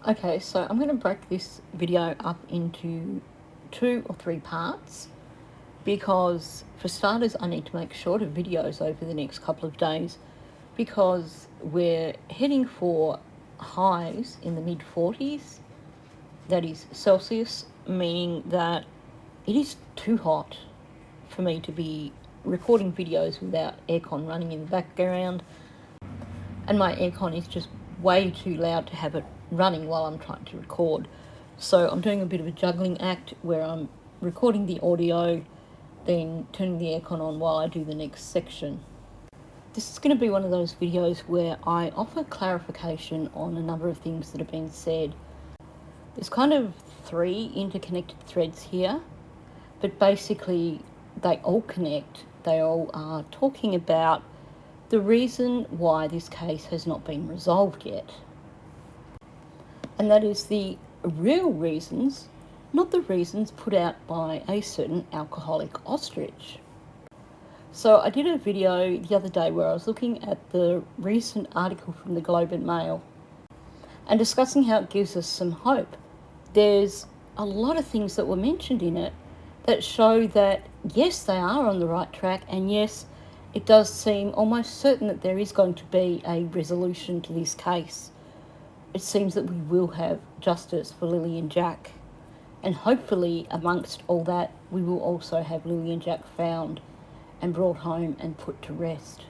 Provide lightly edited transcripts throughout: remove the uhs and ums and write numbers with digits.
Okay, so I'm going to break this video up into 2 or 3 parts because, for starters, I need to make shorter videos over the next couple of days because we're heading for highs in the mid-40s, that is Celsius, meaning that it is too hot for me to be recording videos without aircon running in the background, and my aircon is just way too loud to have it running while I'm trying to record. So I'm doing a bit of a juggling act where I'm recording the audio, then turning the aircon on while I do the next section. This is going to be one of those videos where I offer clarification on a number of things that have been said. There's kind of 3 interconnected threads here, but basically they all connect. They all are talking about the reason why this case has not been resolved yet. And that is the real reasons, not the reasons put out by a certain alcoholic ostrich. So I did a video the other day where I was looking at the recent article from the Globe and Mail and discussing how it gives us some hope. There's a lot of things that were mentioned in it that show that, yes, they are on the right track, and yes, it does seem almost certain that there is going to be a resolution to this case. It seems that we will have justice for Lily and Jack, and hopefully amongst all that we will also have Lily and Jack found and brought home and put to rest.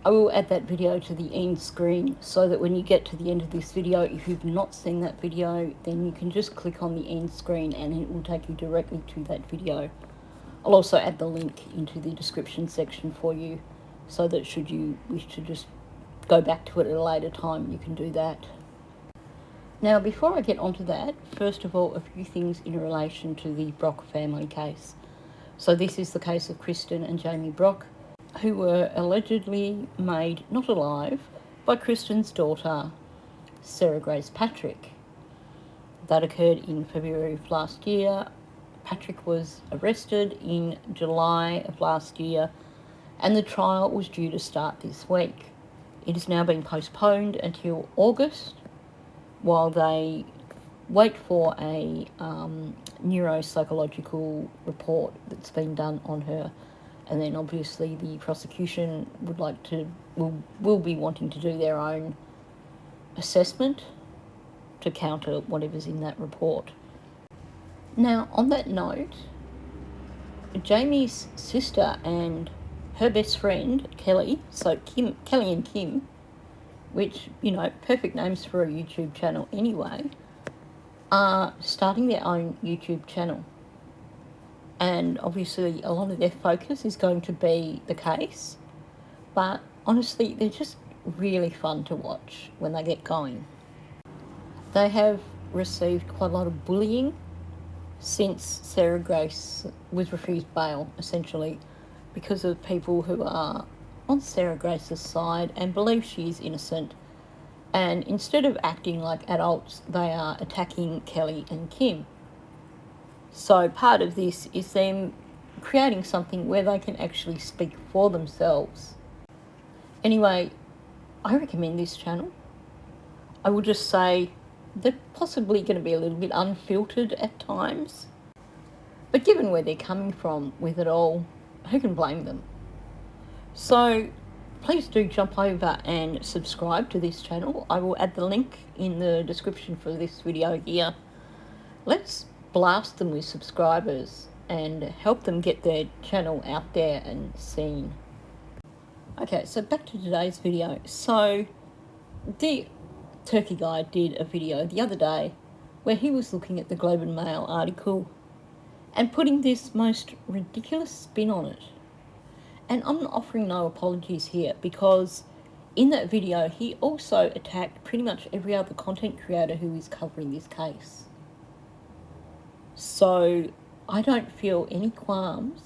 I will add that video to the end screen so that when you get to the end of this video, if you've not seen that video, then you can just click on the end screen and it will take you directly to that video. I'll also add the link into the description section for you so that should you wish to just go back to it at a later time, you can do that. Now, before I get onto that, first of all, a few things in relation to the Brock family case. So this is the case of Kristen and Jamie Brock, who were allegedly made not alive by Kristen's daughter, Sarah Grace Patrick. That occurred in February of last year. Patrick was arrested in July of last year, and the trial was due to start this week. It has now been postponed until August while they wait for a neuropsychological report that's been done on her. And then obviously the prosecution will be wanting to do their own assessment to counter whatever's in that report. Now, on that note, Jamie's sister and her best friend, Kelly, so Kelly and Kim, which, you know, perfect names for a YouTube channel anyway, are starting their own YouTube channel. And obviously a lot of their focus is going to be the case, but honestly, they're just really fun to watch when they get going. They have received quite a lot of bullying since Sarah Grace was refused bail, essentially, because of people who are on Sarah Grace's side and believe she is innocent. And instead of acting like adults, they are attacking Kelly and Kim. So part of this is them creating something where they can actually speak for themselves. Anyway, I recommend this channel. I will just say they're possibly going to be a little bit unfiltered at times. But given where they're coming from with it all, who can blame them? So please do jump over and subscribe to this channel. I will add the link in the description for this video here. Let's blast them with subscribers and help them get their channel out there and seen. Okay, so back to today's video. So the turkey guy did a video the other day where he was looking at the Globe and Mail article and putting this most ridiculous spin on it. And I'm offering no apologies here because in that video he also attacked pretty much every other content creator who is covering this case. So I don't feel any qualms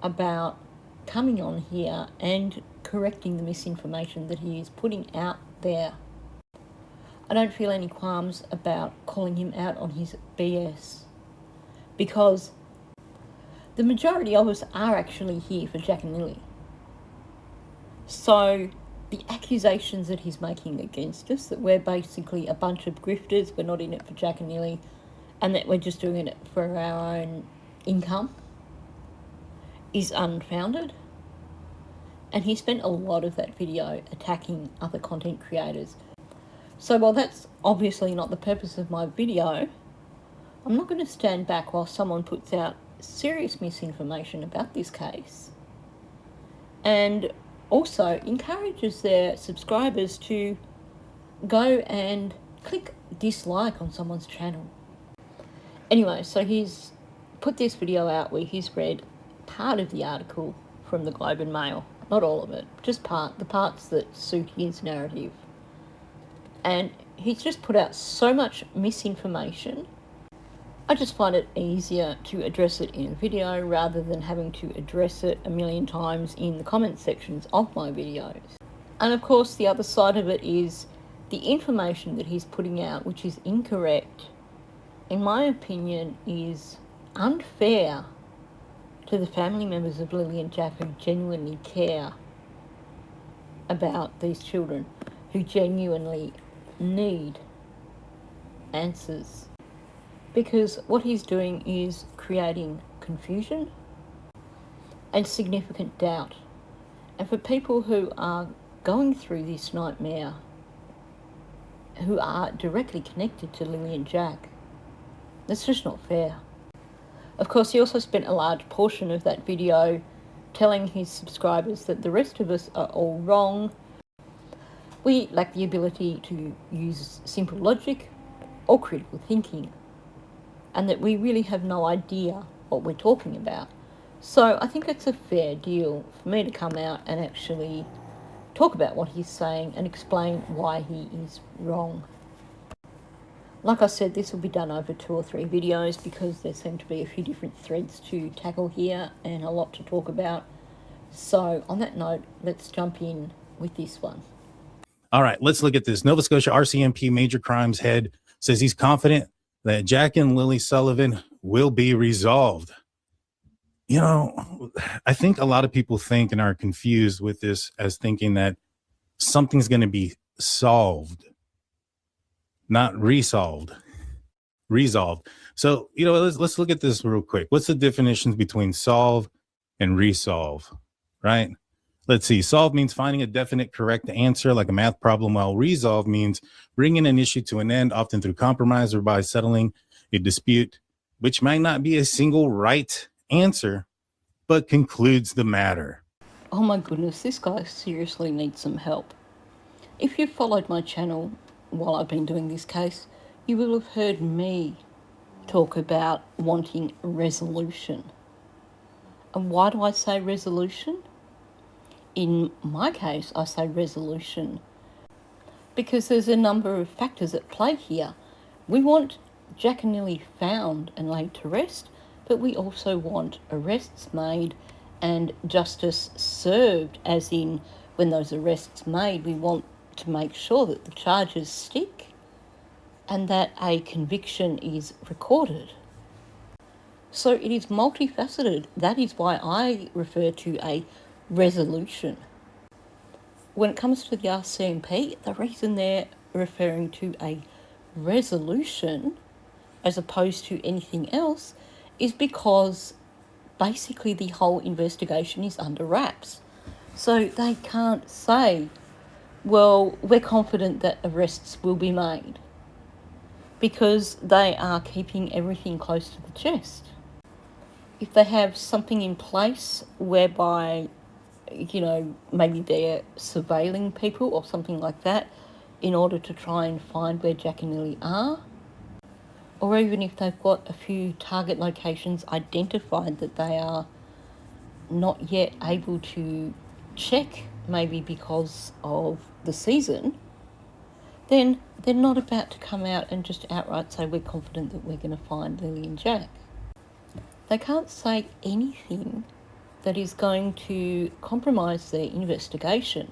about coming on here and correcting the misinformation that he is putting out there. I don't feel any qualms about calling him out on his BS because the majority of us are actually here for Jack and Lily. So the accusations that he's making against us, that we're basically a bunch of grifters, we're not in it for Jack and Lily, and that we're just doing it for our own income, is unfounded. And he spent a lot of that video attacking other content creators. So while that's obviously not the purpose of my video, I'm not going to stand back while someone puts out serious misinformation about this case, and also encourages their subscribers to go and click dislike on someone's channel. Anyway, so he's put this video out where he's read part of the article from the Globe and Mail. Not all of it, just the parts that suit his narrative. And he's just put out so much misinformation. I just find it easier to address it in a video rather than having to address it a million times in the comment sections of my videos. And of course, the other side of it is the information that he's putting out, which is incorrect, in my opinion, is unfair to the family members of Lily and Jack who genuinely care about these children, who genuinely need answers. Because what he's doing is creating confusion and significant doubt. And for people who are going through this nightmare, who are directly connected to Lily and Jack, that's just not fair. Of course, he also spent a large portion of that video telling his subscribers that the rest of us are all wrong. We lack the ability to use simple logic or critical thinking, and that we really have no idea what we're talking about. So I think it's a fair deal for me to come out and actually talk about what he's saying and explain why he is wrong. Like I said, this will be done over 2 or 3 videos because there seem to be a few different threads to tackle here and a lot to talk about. So on that note, let's jump in with this one. All right, let's look at this. Nova Scotia RCMP major crimes head says he's confident that Jack and Lily Sullivan will be resolved. You know, I think a lot of people think and are confused with this as thinking that something's going to be solved, not resolved. So, you know, let's look at this real quick. What's the definitions between solve and resolve, right? Let's see. Solve means finding a definite correct answer, like a math problem, while resolve means bringing an issue to an end, often through compromise or by settling a dispute, which might not be a single right answer, but concludes the matter. Oh my goodness, this guy seriously needs some help. If you've followed my channel while I've been doing this case, you will have heard me talk about wanting resolution. And why do I say resolution? In my case, I say resolution because there's a number of factors at play here. We want Jack and Lily found and laid to rest, but we also want arrests made and justice served, as in when those arrests made, we want to make sure that the charges stick and that a conviction is recorded. So it is multifaceted. That is why I refer to a resolution. When it comes to the RCMP, the reason they're referring to a resolution as opposed to anything else is because basically the whole investigation is under wraps. So they can't say, well, we're confident that arrests will be made, because they are keeping everything close to the chest. If they have something in place whereby, you know, maybe they're surveilling people or something like that in order to try and find where Jack and Lily are, or even if they've got a few target locations identified that they are not yet able to check, maybe because of the season, then they're not about to come out and just outright say we're confident that we're going to find Lily and Jack. They can't say anything that is going to compromise their investigation.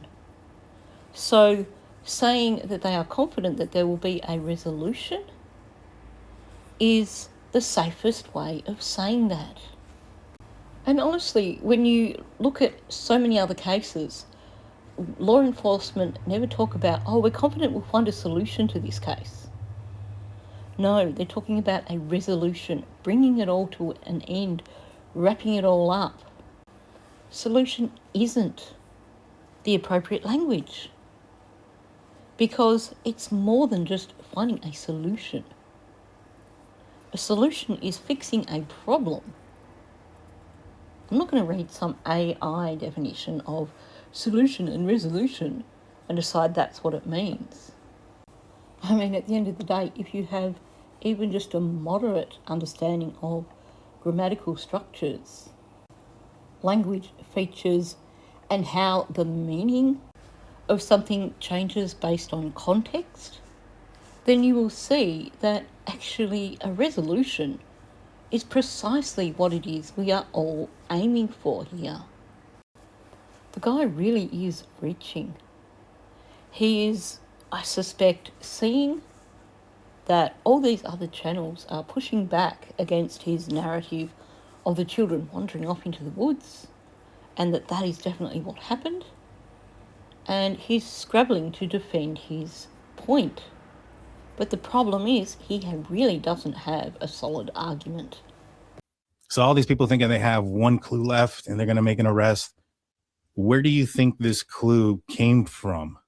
So saying that they are confident that there will be a resolution is the safest way of saying that. And honestly, when you look at so many other cases, law enforcement never talk about, oh, we're confident we'll find a solution to this case. No, they're talking about a resolution, bringing it all to an end, wrapping it all up. Solution isn't the appropriate language because it's more than just finding a solution. A solution is fixing a problem. I'm not going to read some AI definition of solution and resolution and decide that's what it means. I mean, at the end of the day, if you have even just a moderate understanding of grammatical structures, language features, and how the meaning of something changes based on context, then you will see that actually a resolution is precisely what it is we are all aiming for here. The guy really is reaching. He is, I suspect, seeing that all these other channels are pushing back against his narrative of the children wandering off into the woods, and that is definitely what happened, and he's scrabbling to defend his point. But the problem is he really doesn't have a solid argument. So all these people thinking they have one clue left and they're going to make an arrest. Where do you think this clue came from?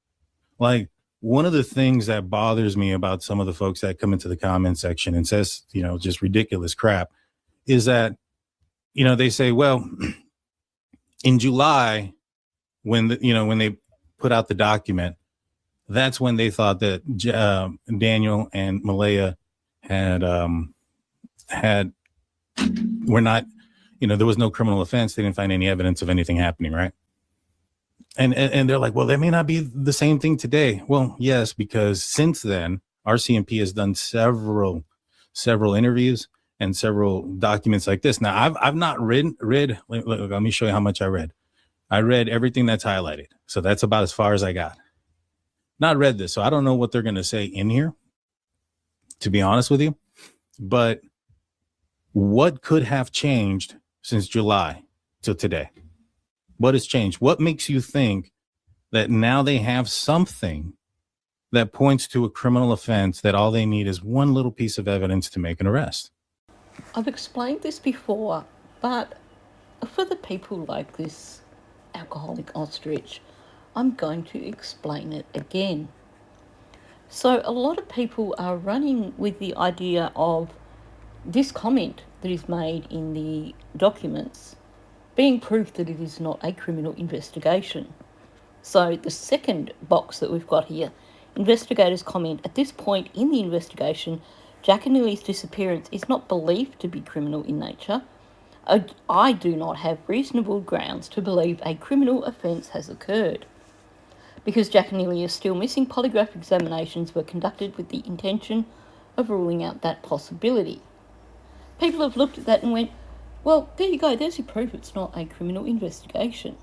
Like, one of the things that bothers me about some of the folks that come into the comment section and says, just ridiculous crap is that, they say, well, in July, when they put out the document, that's when they thought that Daniel and Malaya were not, there was no criminal offense. They didn't find any evidence of anything happening, right? And they're like, well, that may not be the same thing today. Well, yes, because since then, RCMP has done several interviews and several documents like this. Now, I've not read. Let me show you how much I read. I read everything that's highlighted. So that's about as far as I got. Not read this. So I don't know what they're going to say in here, to be honest with you. But what could have changed since July till today? What has changed? What makes you think that now they have something that points to a criminal offense that all they need is one little piece of evidence to make an arrest? I've explained this before, but for the people like this alcoholic ostrich, I'm going to explain it again. So a lot of people are running with the idea of this comment that is made in the documents being proof that it is not a criminal investigation. So the second box that we've got here, investigators comment, at this point in the investigation, Jack and Lily's disappearance is not believed to be criminal in nature. I do not have reasonable grounds to believe a criminal offence has occurred. Because Jack and Lily are still missing, polygraph examinations were conducted with the intention of ruling out that possibility. People have looked at that and went, well, there you go, there's your proof it's not a criminal investigation.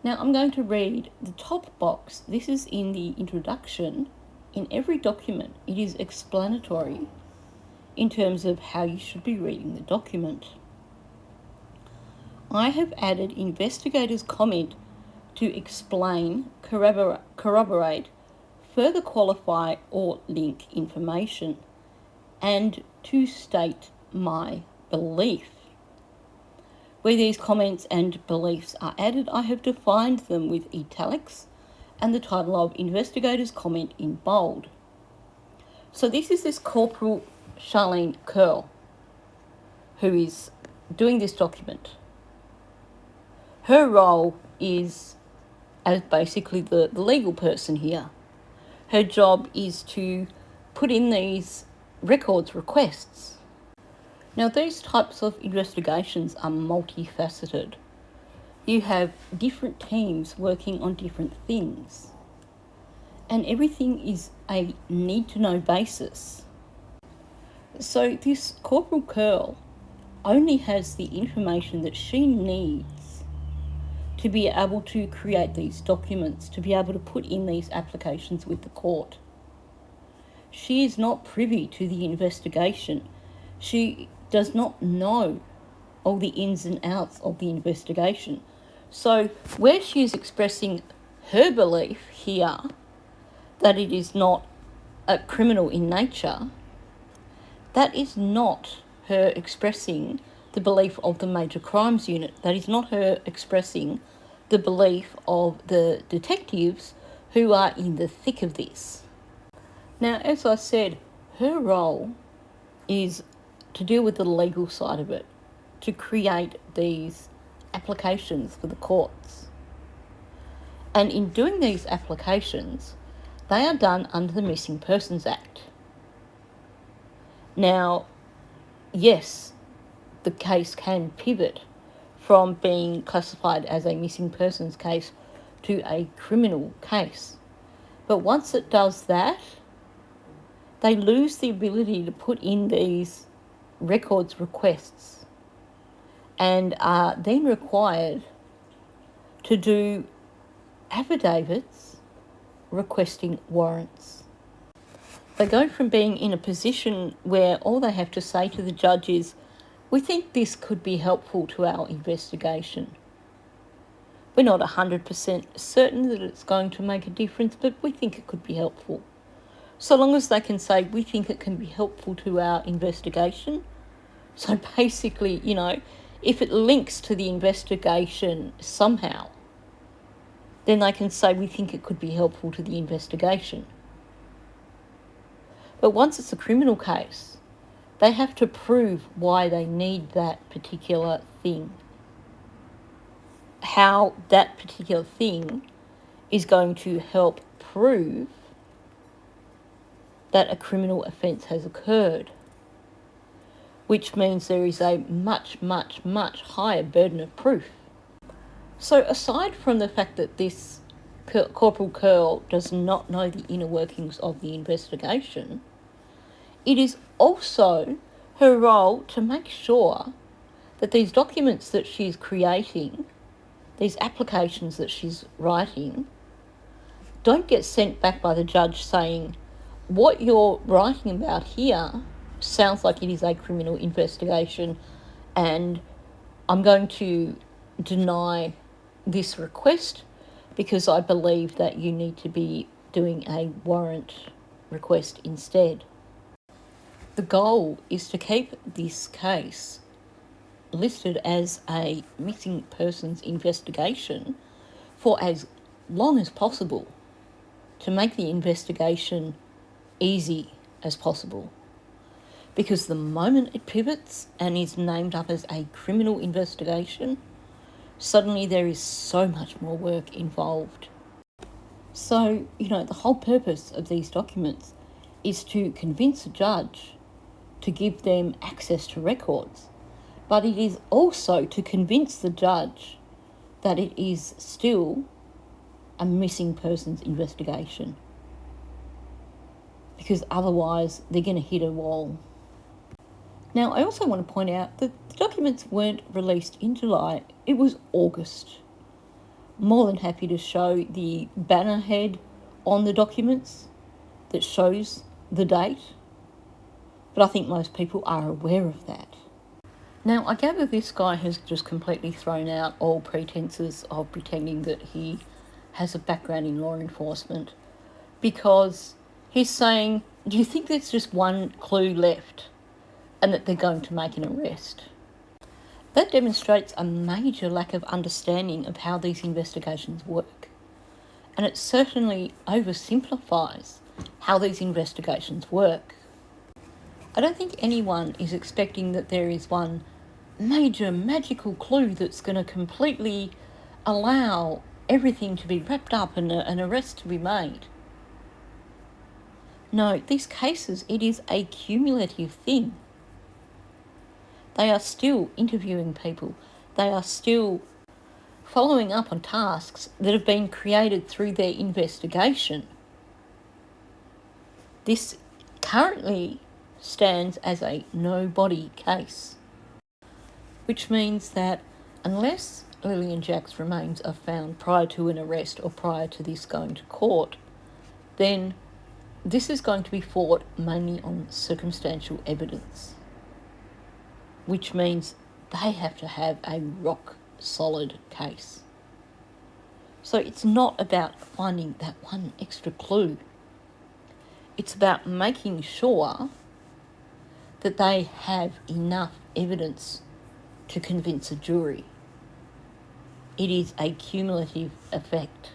Now I'm going to read the top box. This is in the introduction. In every document, it is explanatory in terms of how you should be reading the document. I have added investigators' comment to explain, corroborate, further qualify or link information, and to state my belief. Where these comments and beliefs are added, I have defined them with italics and the title of investigators' comment in bold. So this is this Corporal Charlene Curl who is doing this document. Her role is as basically the legal person here. Her job is to put in these records requests. Now, these types of investigations are multifaceted. You have different teams working on different things, and everything is a need-to-know basis. So this Corporal Curl only has the information that she needs to be able to create these documents, to be able to put in these applications with the court. She is not privy to the investigation. She does not know all the ins and outs of the investigation. So where she is expressing her belief here that it is not a criminal in nature, that is not her expressing the belief of the Major Crimes Unit. That is not her expressing the belief of the detectives who are in the thick of this. Now, as I said, her role is to deal with the legal side of it, to create these applications for the courts. And in doing these applications, they are done under the Missing Persons Act. Now, yes, the case can pivot from being classified as a missing persons case to a criminal case. But once it does that, they lose the ability to put in these records requests and are then required to do affidavits requesting warrants. They go from being in a position where all they have to say to the judge is, we think this could be helpful to our investigation. We're not 100% certain that it's going to make a difference, but we think it could be helpful. So long as they can say, we think it can be helpful to our investigation. So basically, if it links to the investigation somehow, then they can say, we think it could be helpful to the investigation. But once it's a criminal case, they have to prove why they need that particular thing. How that particular thing is going to help prove that a criminal offence has occurred, which means there is a much, much, much higher burden of proof. So aside from the fact that this Corporal Curl does not know the inner workings of the investigation, it is also her role to make sure that these documents that she's creating, these applications that she's writing, don't get sent back by the judge saying, what you're writing about here sounds like it is a criminal investigation and I'm going to deny this request because I believe that you need to be doing a warrant request instead. The goal is to keep this case listed as a missing persons investigation for as long as possible, to make the investigation easy as possible. Because the moment it pivots and is named up as a criminal investigation, suddenly there is so much more work involved. So, the whole purpose of these documents is to convince a judge to give them access to records, but it is also to convince the judge that it is still a missing persons investigation, because otherwise they're going to hit a wall. Now, I also want to point out that the documents weren't released in July, it was August. More than happy to show the banner head on the documents that shows the date, but I think most people are aware of that. Now, I gather this guy has just completely thrown out all pretenses of pretending that he has a background in law enforcement, because he's saying, do you think there's just one clue left and that they're going to make an arrest? That demonstrates a major lack of understanding of how these investigations work. And it certainly oversimplifies how these investigations work. I don't think anyone is expecting that there is one major magical clue that's going to completely allow everything to be wrapped up and an arrest to be made. No, these cases, it is a cumulative thing. They are still interviewing people. They are still following up on tasks that have been created through their investigation. This currently stands as a no-body case, which means that unless Lily and Jack's remains are found prior to an arrest or prior to this going to court, then this is going to be fought mainly on circumstantial evidence, which means they have to have a rock-solid case. So it's not about finding that one extra clue. It's about making sure that they have enough evidence to convince a jury. It is a cumulative effect.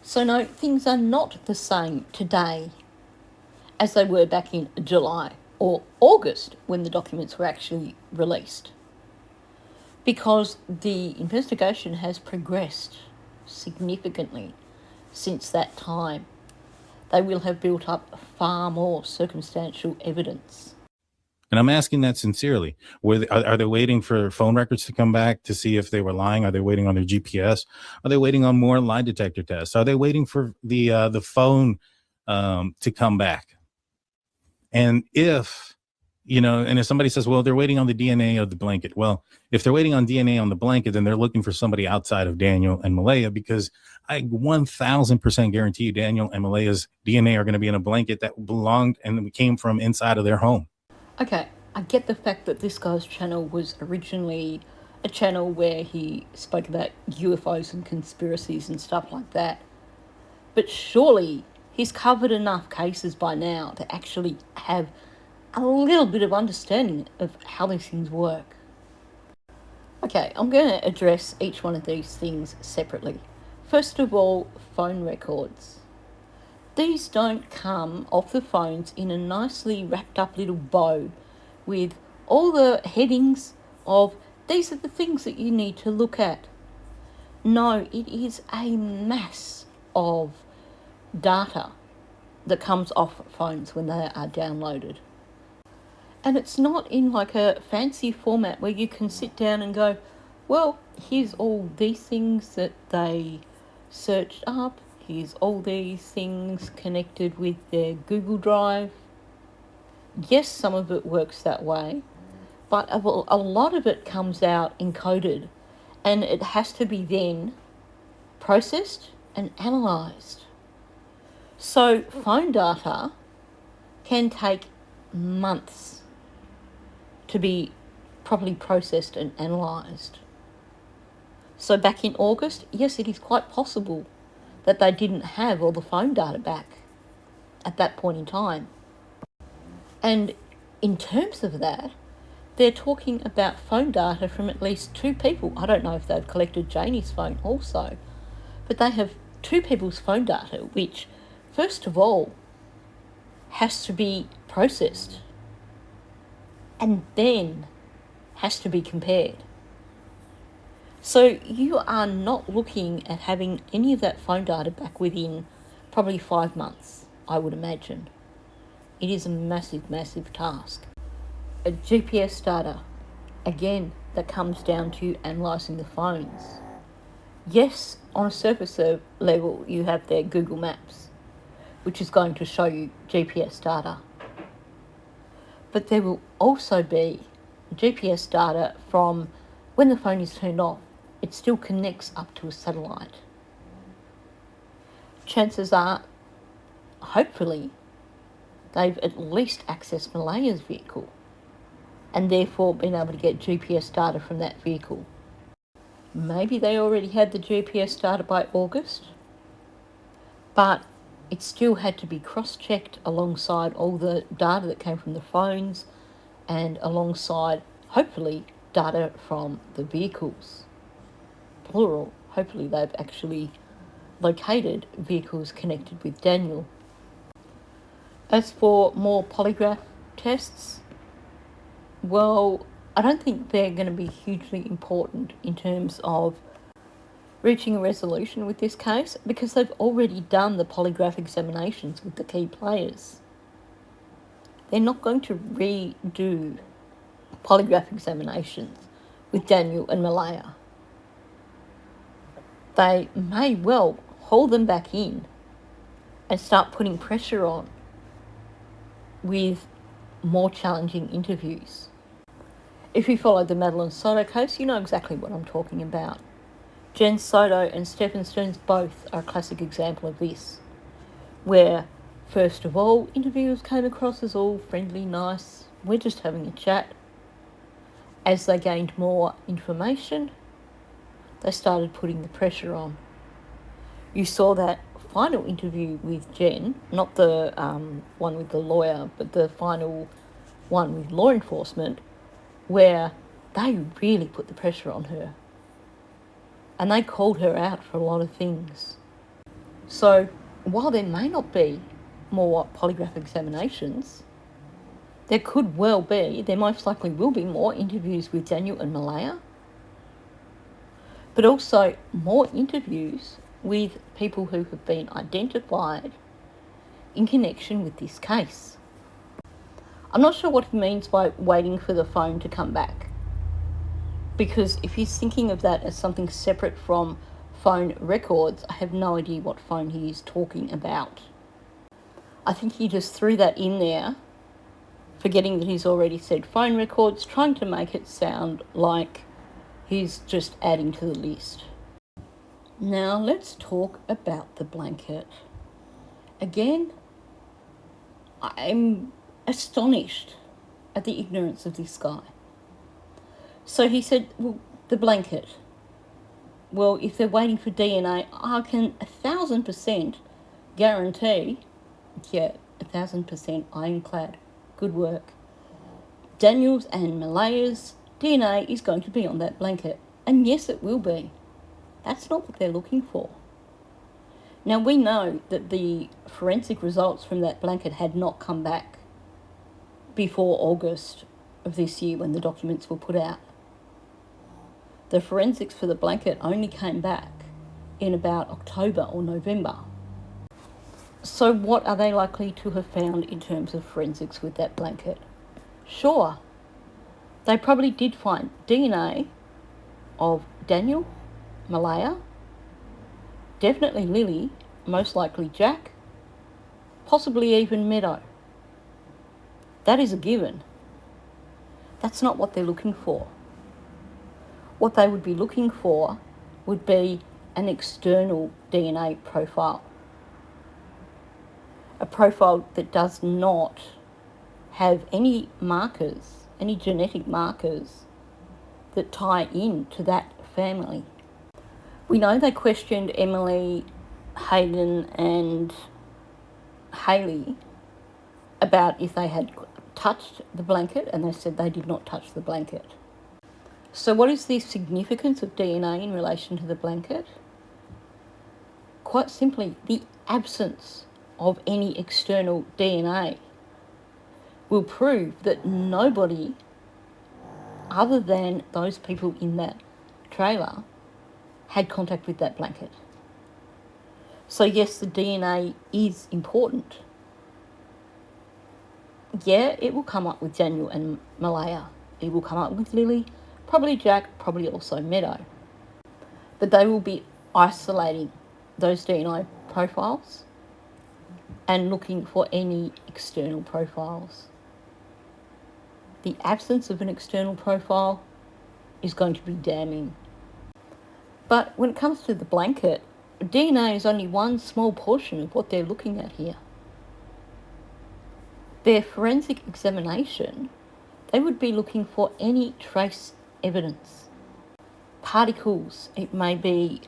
So no, things are not the same today as they were back in July or August when the documents were actually released, because the investigation has progressed significantly since that time. They will have built up far more circumstantial evidence. And I'm asking that sincerely. Are they waiting for phone records to come back to see if they were lying? Are they waiting on their GPS? Are they waiting on more lie detector tests? Are they waiting for the phone to come back? And if and if somebody says, well, they're waiting on the DNA of the blanket. Well, if they're waiting on DNA on the blanket, then they're looking for somebody outside of Daniel and Malaya, because I 1000% guarantee you Daniel and Malaya's DNA are going to be in a blanket that belonged and came from inside of their home. Okay, I get the fact that this guy's channel was originally a channel where he spoke about UFOs and conspiracies and stuff like that. But surely he's covered enough cases by now to actually have a little bit of understanding of how these things work. Okay, I'm going to address each one of these things separately. First of all, phone records. These don't come off the phones in a nicely wrapped up little bow with all the headings of these are the things that you need to look at. No, it is a mass of data that comes off phones when they are downloaded. And it's not in like a fancy format where you can sit down and go, well, here's all these things that they searched up. Here's all these things connected with their Google Drive. Yes, some of it works that way, but a lot of it comes out encoded, and it has to be then processed and analysed. So phone data can take months to be properly processed and analysed. So back in August, yes, it is quite possible that they didn't have all the phone data back at that point in time. And in terms of that, they're talking about phone data from at least two people. I don't know if they've collected Janie's phone also, but they have two people's phone data, which, first of all, has to be processed and then has to be compared. So you are not looking at having any of that phone data back within probably 5 months, I would imagine. It is a massive, massive task. A GPS data, again, that comes down to analysing the phones. Yes, on a surface level, you have their Google Maps, which is going to show you GPS data. But there will also be GPS data from when the phone is turned off. It still connects up to a satellite. Chances are, hopefully, they've at least accessed Malaya's vehicle and therefore been able to get GPS data from that vehicle. Maybe they already had the GPS data by August, but it still had to be cross-checked alongside all the data that came from the phones and alongside, hopefully, data from the vehicles. Plural, hopefully they've actually located vehicles connected with Daniel. As for more polygraph tests, well, I don't think they're going to be hugely important in terms of reaching a resolution with this case, because they've already done the polygraph examinations with the key players. They're not going to redo polygraph examinations with Daniel and Malaya. They may well hold them back in and start putting pressure on with more challenging interviews. If you followed the Madeline Soto case, you know exactly what I'm talking about. Jen Soto and Stephen Stearns both are a classic example of this, where, first of all, interviewers came across as all friendly, nice, we're just having a chat. As they gained more information, they started putting the pressure on. You saw that final interview with Jen, not the one with the lawyer, but the final one with law enforcement, where they really put the pressure on her. And they called her out for a lot of things. So while there may not be more polygraph examinations, there could well be, there most likely will be more interviews with Daniel and Malaya, but also more interviews with people who have been identified in connection with this case. I'm not sure what he means by waiting for the phone to come back, because if he's thinking of that as something separate from phone records, I have no idea what phone he is talking about. I think he just threw that in there, forgetting that he's already said phone records, trying to make it sound like he's just adding to the list. Now let's talk about the blanket. Again, I'm astonished at the ignorance of this guy. So he said, well, the blanket. Well, if they're waiting for DNA, I can 1,000% guarantee, yeah, 1,000% ironclad, good work, Daniel's and Malaya's DNA is going to be on that blanket. And yes, it will be. That's not what they're looking for. Now, we know that the forensic results from that blanket had not come back before August of this year when the documents were put out. The forensics for the blanket only came back in about October or November. So what are they likely to have found in terms of forensics with that blanket? Sure, they probably did find DNA of Daniel, Malaya, definitely Lily, most likely Jack, possibly even Meadow. That is a given. That's not what they're looking for. What they would be looking for would be an external DNA profile. A profile that does not have any markers, any genetic markers that tie in to that family. We know they questioned Emily, Hayden and Hayley about if they had touched the blanket, and they said they did not touch the blanket. So what is the significance of DNA in relation to the blanket? Quite simply, the absence of any external DNA will prove that nobody other than those people in that trailer had contact with that blanket. So yes, the DNA is important. Yeah, it will come up with Daniel and Malaya. It will come up with Lily, probably Jack, probably also Meadow. But they will be isolating those DNA profiles and looking for any external profiles. The absence of an external profile is going to be damning. But when it comes to the blanket, DNA is only one small portion of what they're looking at here. Their forensic examination, they would be looking for any trace evidence. Particles, it may be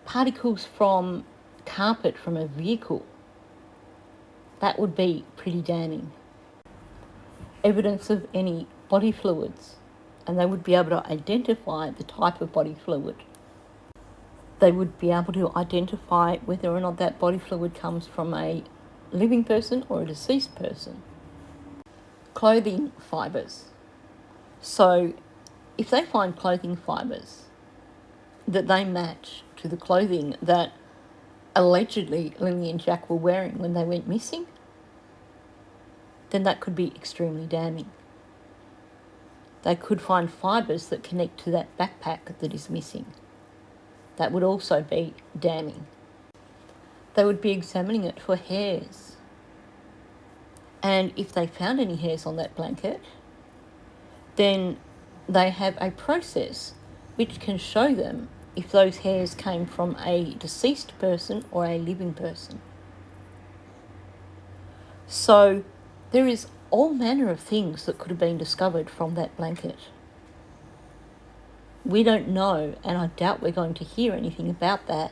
particles from carpet from a vehicle. That would be pretty damning. Evidence of any body fluids, and they would be able to identify the type of body fluid. They would be able to identify whether or not that body fluid comes from a living person or a deceased person. Clothing fibres. So if they find clothing fibres that they match to the clothing that allegedly Lily and Jack were wearing when they went missing, then that could be extremely damning. They could find fibres that connect to that backpack that is missing. That would also be damning. They would be examining it for hairs. And if they found any hairs on that blanket, then they have a process which can show them if those hairs came from a deceased person or a living person. So there is all manner of things that could have been discovered from that blanket. We don't know, and I doubt we're going to hear anything about that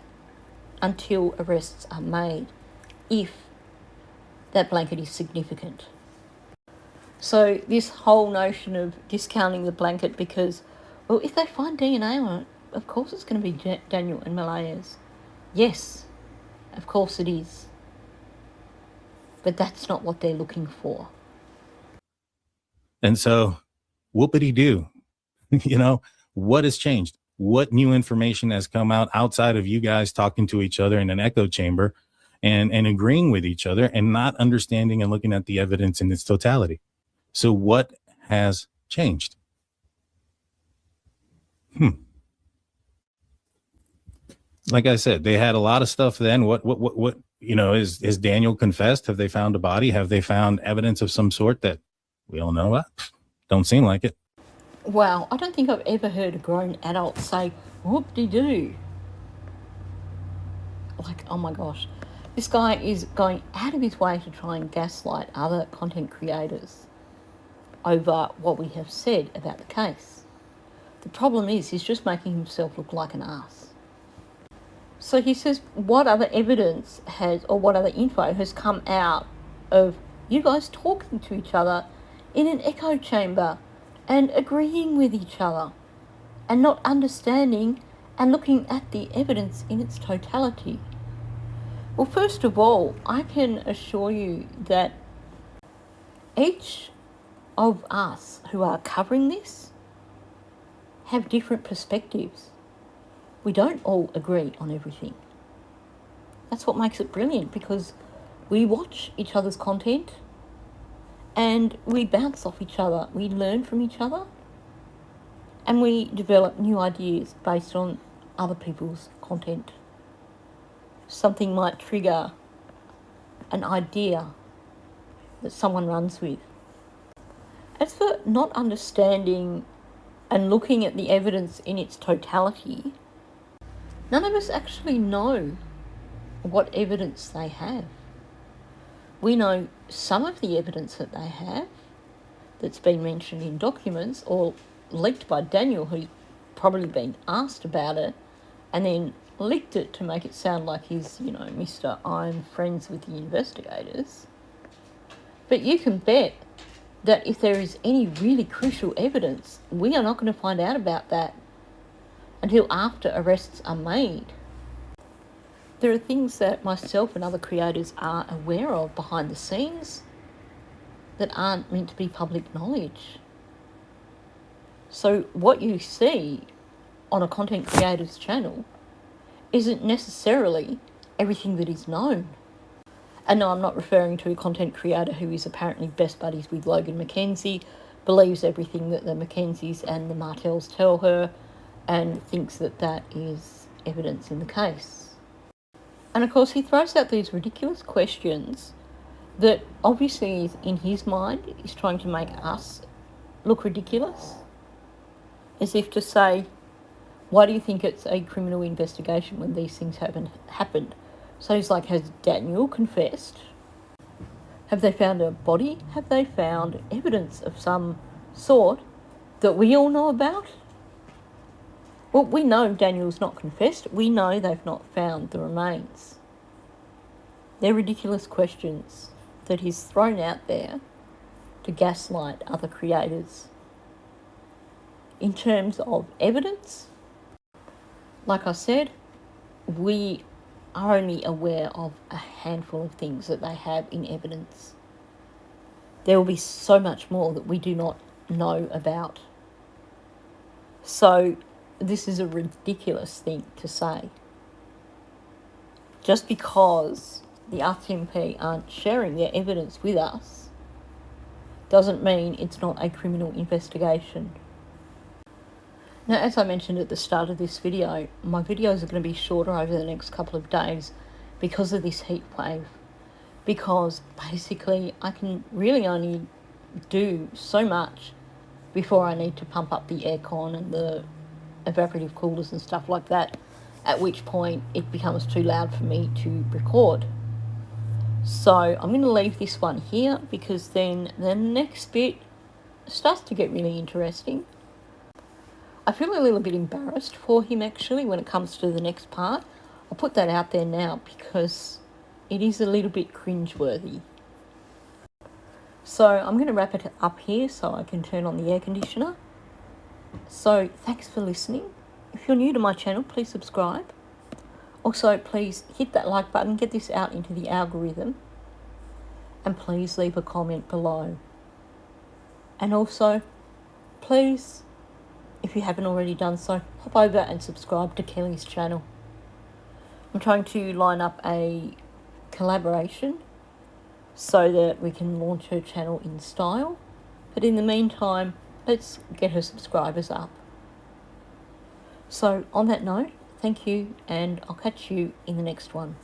until arrests are made, if that blanket is significant. So this whole notion of discounting the blanket because, well, if they find DNA on it, of course it's going to be Daniel and Malaya's. Yes, of course it is. But that's not what they're looking for. And so, whoopity-doo. You know, what has changed? What new information has come out outside of you guys talking to each other in an echo chamber and agreeing with each other and not understanding and looking at the evidence in its totality? So what has changed? Like I said, they had a lot of stuff then. What, you know, is Daniel confessed? Have they found a body? Have they found evidence of some sort that we don't know about? Don't seem like it. Wow, I don't think I've ever heard a grown adult say, whoop-de-doo. Like, oh my gosh. This guy is going out of his way to try and gaslight other content creators over what we have said about the case. The problem is he's just making himself look like an ass. So he says, what other evidence has, or what other info has come out of you guys talking to each other in an echo chamber and agreeing with each other and not understanding and looking at the evidence in its totality? Well, first of all, I can assure you that each of us who are covering this have different perspectives. We don't all agree on everything. That's what makes it brilliant, because we watch each other's content and we bounce off each other. We learn from each other and we develop new ideas based on other people's content. Something might trigger an idea that someone runs with. As for not understanding and looking at the evidence in its totality, none of us actually know what evidence they have. We know some of the evidence that they have that's been mentioned in documents or leaked by Daniel, who's probably been asked about it and then leaked it to make it sound like he's, you know, Mr. I'm friends with the investigators. But you can bet that if there is any really crucial evidence, we are not going to find out about that until after arrests are made. There are things that myself and other creators are aware of behind the scenes that aren't meant to be public knowledge. So what you see on a content creator's channel isn't necessarily everything that is known. And no, I'm not referring to a content creator who is apparently best buddies with Logan Mackenzie, believes everything that the Mackenzies and the Martells tell her, and thinks that that is evidence in the case. And of course he throws out these ridiculous questions that obviously is, in his mind, is trying to make us look ridiculous. As if to say, why do you think it's a criminal investigation when these things haven't happened? So he's like, has Daniel confessed? Have they found a body? Have they found evidence of some sort that we all know about? Well, we know Daniel's not confessed. We know they've not found the remains. They're ridiculous questions that he's thrown out there to gaslight other creators. In terms of evidence, like I said, we are only aware of a handful of things that they have in evidence. There will be so much more that we do not know about. So this is a ridiculous thing to say. Just because the RCMP aren't sharing their evidence with us doesn't mean it's not a criminal investigation. Now, as I mentioned at the start of this video, my videos are going to be shorter over the next couple of days because of this heat wave. Because basically I can really only do so much before I need to pump up the aircon and the evaporative coolers and stuff like that, at which point it becomes too loud for me to record. So I'm going to leave this one here, because then the next bit starts to get really interesting. I feel a little bit embarrassed for him actually when it comes to the next part. I'll put that out there now because it is a little bit cringeworthy. So I'm going to wrap it up here so I can turn on the air conditioner. So thanks for listening. If you're new to my channel, please subscribe. Also, please hit that like button, get this out into the algorithm, and please leave a comment below. And also, please, if you haven't already done so, hop over and subscribe to Kelly's channel. I'm trying to line up a collaboration so that we can launch her channel in style. But in the meantime, let's get her subscribers up. So on that note, thank you, and I'll catch you in the next one.